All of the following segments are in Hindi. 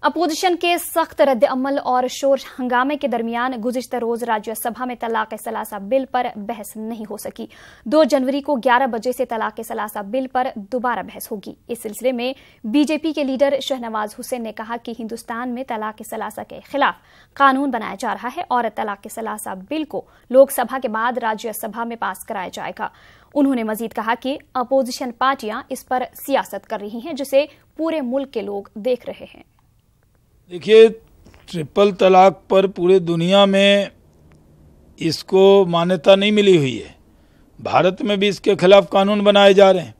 अपोजिशन के सख्त रद्द अमल और शोर हंगामे के दरमियान गुज़िश्ता रोज राज्यसभा में तलाक सलासा बिल पर बहस नहीं हो सकी। 2 जनवरी को 11 बजे से तलाक सलासा बिल पर दोबारा बहस होगी। इस सिलसिले में बीजेपी के लीडर शहनवाज हुसैन ने कहा कि हिंदुस्तान में तलाक सलासा के खिलाफ कानून बनाया जा रहा है और तलाक सलासा बिल को लोकसभा के बाद राज्यसभा में पास कराया जाएगा। उन्होंने मजीद कहा कि अपोजिशन पार्टियां इस पर सियासत कर रही हैं, जिसे पूरे मुल्क के लोग देख रहे हैं। देखिए, ट्रिपल तलाक पर पूरे दुनिया में इसको मान्यता नहीं मिली हुई है। भारत में भी इसके खिलाफ कानून बनाए जा रहे हैं,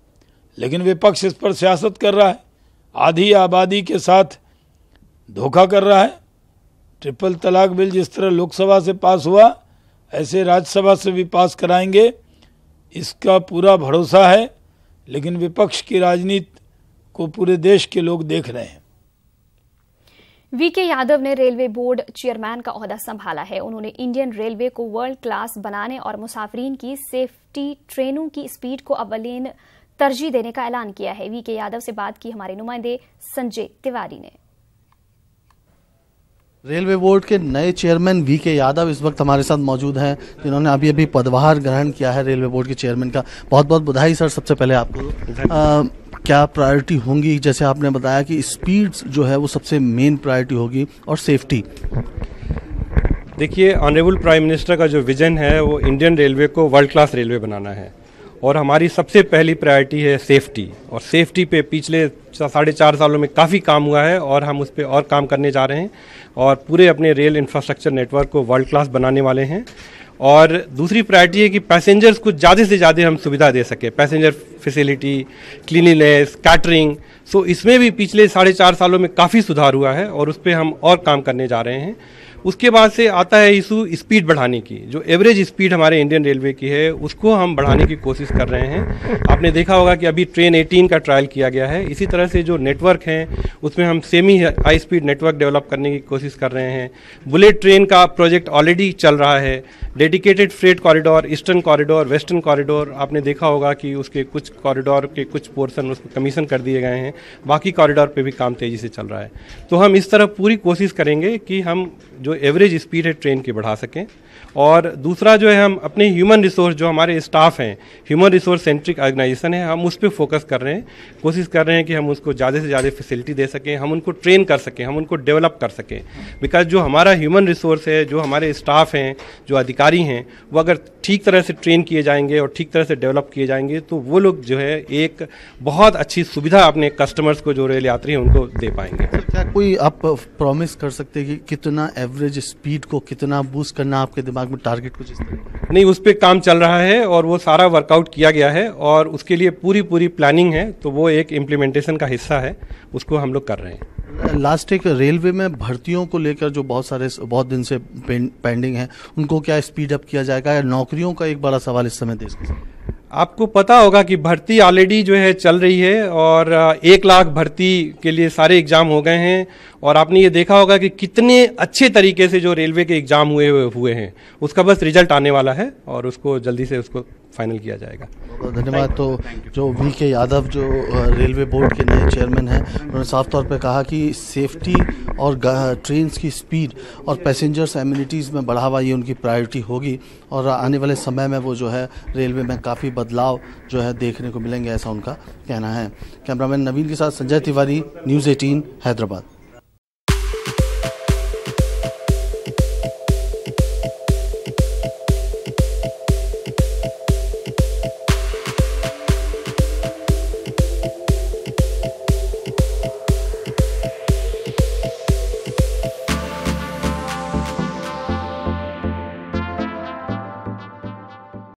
लेकिन विपक्ष इस पर सियासत कर रहा है, आधी आबादी के साथ धोखा कर रहा है। ट्रिपल तलाक बिल जिस तरह लोकसभा से पास हुआ, ऐसे राज्यसभा से भी पास कराएंगे, इसका पूरा भरोसा है। लेकिन विपक्ष की राजनीति को पूरे देश के लोग देख रहे हैं। वीके यादव ने रेलवे बोर्ड चेयरमैन का ओहदा संभाला है। उन्होंने इंडियन रेलवे को वर्ल्ड क्लास बनाने और मुसाफिरीन की सेफ्टी ट्रेनों की स्पीड को अव्वलीन तरजीह देने का ऐलान किया है। वीके यादव से बात की हमारे नुमाइंदे संजय तिवारी ने। रेलवे बोर्ड के नए चेयरमैन वीके यादव इस वक्त हमारे साथ मौजूद हैं, जिन्होंने अभी पदभार ग्रहण किया है रेलवे बोर्ड के चेयरमैन का। बहुत बहुत बधाई सर। सबसे पहले आपको क्या प्रायोरिटी होंगी? जैसे आपने बताया कि स्पीड जो है वो सबसे मेन प्रायोरिटी होगी और सेफ्टी। देखिए, ऑनरेबल प्राइम मिनिस्टर का जो विजन है वो इंडियन रेलवे को वर्ल्ड क्लास रेलवे बनाना है और हमारी सबसे पहली प्रायोरिटी है सेफ्टी। और सेफ्टी पे पिछले 4.5 सालों में काफ़ी काम हुआ है और हम उस पर और काम करने जा रहे हैं और पूरे अपने रेल इंफ्रास्ट्रक्चर नेटवर्क को वर्ल्ड क्लास बनाने वाले हैं। और दूसरी प्रायोरिटी है कि पैसेंजर्स को ज़्यादा से ज़्यादा हम सुविधा दे सके, पैसेंजर फैसिलिटी, क्लीनिनेस, कैटरिंग। सो इसमें भी पिछले 4.5 सालों में काफ़ी सुधार हुआ है और उस पर हम और काम करने जा रहे हैं। उसके बाद से आता है इशू स्पीड बढ़ाने की। जो एवरेज स्पीड हमारे इंडियन रेलवे की है उसको हम बढ़ाने की कोशिश कर रहे हैं। आपने देखा होगा कि अभी ट्रेन 18 का ट्रायल किया गया है। इसी तरह से जो नेटवर्क हैं उसमें हम semi high speed network develop करने की कोशिश कर रहे हैं। बुलेट ट्रेन का प्रोजेक्ट ऑलरेडी चल रहा है। Dedicated freight corridor, eastern corridor, western corridor, आपने देखा होगा कि उसके कुछ कॉरिडोर के कुछ पोर्शन उसको कमीशन कर दिए गए हैं। बाकी कॉरिडोर पे भी काम तेज़ी से चल रहा है। तो हम इस तरह पूरी कोशिश करेंगे कि हम जो एवरेज स्पीड है ट्रेन की बढ़ा सकें। और दूसरा जो है, हम अपने ह्यूमन रिसोर्स, जो हमारे स्टाफ हैं, ह्यूमन रिसोर्स सेंट्रिक ऑर्गेनाइजेशन है, हम उस पर फोकस कर रहे हैं। कोशिश कर रहे हैं कि हम उसको ज़्यादा से ज़्यादा फैसिलिटी दे सकें, हम उनको ट्रेन कर सकें, हम उनको डेवलप कर सकें। बिकॉज जो हमारा ह्यूमन रिसोर्स है, जो हमारे स्टाफ हैं, जो अधिकारी हैं, वो अगर ठीक तरह से ट्रेन किए जाएंगे और ठीक तरह से डेवलप किए जाएंगे तो वो लोग जो है एक बहुत अच्छी सुविधा अपने कस्टमर्स को, जो रेल यात्री हैं, उनको दे पाएंगे। क्या कोई आप प्रॉमिस कर सकते हैं कि कितना एवरेज स्पीड को कितना बूस्ट करना आपके दिमाग में टारगेट कुछ इस तरह? नहीं, उस पर काम चल रहा है और वो सारा वर्कआउट किया गया है और उसके लिए पूरी प्लानिंग है। तो वो एक इम्प्लीमेंटेशन का हिस्सा है, उसको हम लोग कर रहे हैं। लास्ट एक रेलवे में भर्तियों को लेकर जो बहुत दिन से पेंडिंग है, उनको क्या स्पीड अप किया जाएगा या नौकरियों का एक बड़ा सवाल इस समय देश के? आपको पता होगा कि भर्ती ऑलरेडी जो है चल रही है और 1 लाख भर्ती के लिए सारे एग्जाम हो गए हैं। और आपने ये देखा होगा कि कितने अच्छे तरीके से जो रेलवे के एग्जाम हुए हैं, उसका बस रिजल्ट आने वाला है और उसको जल्दी से उसको फाइनल किया जाएगा। बहुत धन्यवाद। तो जो वीके यादव जो रेलवे बोर्ड के नए चेयरमैन हैं, उन्होंने साफ तौर पे कहा कि सेफ्टी और ट्रेन्स की स्पीड और पैसेंजर्स एमिनिटीज़ में बढ़ावा ये उनकी प्रायोरिटी होगी और आने वाले समय में वो जो है रेलवे में काफ़ी बदलाव जो है देखने को मिलेंगे, ऐसा उनका कहना है। कैमरामैन नवीन के साथ संजय तिवारी, न्यूज़ 18 हैदराबाद।